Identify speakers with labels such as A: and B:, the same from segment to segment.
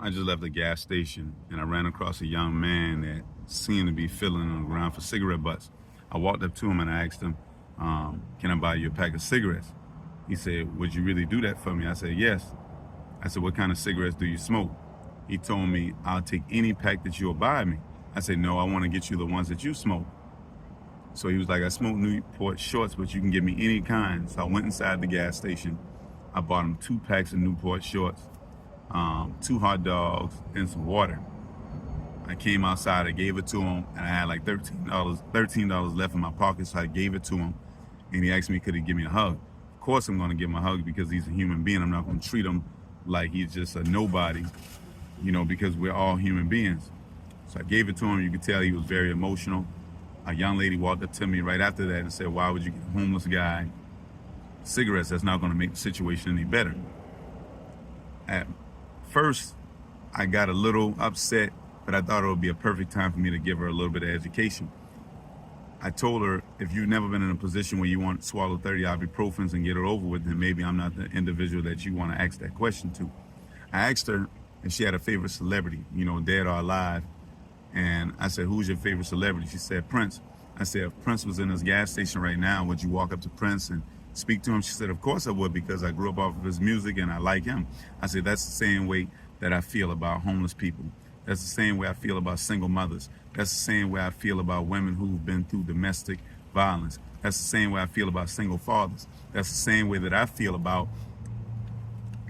A: I just left a gas station and I ran across a young man that seemed to be fiddling on the ground for cigarette butts. I walked up to him and I asked him, can I buy you a pack of cigarettes? He said, would you really do that for me? I said, yes. I said, what kind of cigarettes do you smoke? He told me, I'll take any pack that you'll buy me. I said, no, I want to get you the ones that you smoke. So he was like, I smoke Newport shorts, but you can give me any kind. So I went inside the gas station. I bought him 2 packs of Newport shorts, 2 hot dogs, and some water. I came outside, I gave it to him, and I had like $13 left in my pocket, so I gave it to him. And he asked me, could he give me a hug? Of course I'm gonna give him a hug because he's a human being. I'm not gonna treat him like he's just a nobody, because we're all human beings. So I gave it to him. You could tell he was very emotional. A young lady walked up to me right after that and said, why would you give a homeless guy cigarettes? That's not gonna make the situation any better. At first, I got a little upset, but I thought it would be a perfect time for me to give her a little bit of education. I told her, if you've never been in a position where you want to swallow 30 ibuprofens and get it over with, then maybe I'm not the individual that you want to ask that question to. I asked her if she had a favorite celebrity, dead or alive. And I said, who's your favorite celebrity? She said, Prince. I said, if Prince was in this gas station right now, would you walk up to Prince and speak to him? She said, of course I would, because I grew up off of his music and I like him. I said, that's the same way that I feel about homeless people. That's the same way I feel about single mothers. That's the same way I feel about women who've been through domestic violence. That's the same way I feel about single fathers. That's the same way that I feel about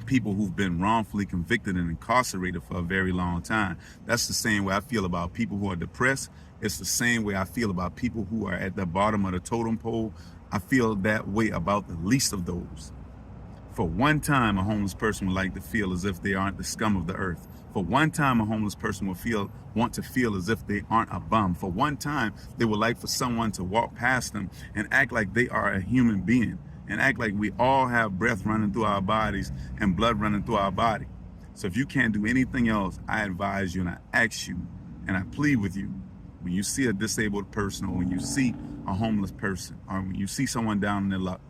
A: people who've been wrongfully convicted and incarcerated for a very long time. That's the same way I feel about people who are depressed. It's the same way I feel about people who are at the bottom of the totem pole. I feel that way about the least of those. For one time, a homeless person would like to feel as if they aren't the scum of the earth. For one time, a homeless person will want to feel as if they aren't a bum. For one time, they would like for someone to walk past them and act like they are a human being, and act like we all have breath running through our bodies and blood running through our body. So if you can't do anything else, I advise you and I ask you and I plead with you, when you see a disabled person, or when you see a homeless person, or when you see someone down in their luck,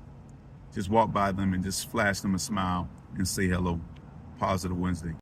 A: just walk by them and just flash them a smile and say hello. Positive Wednesday.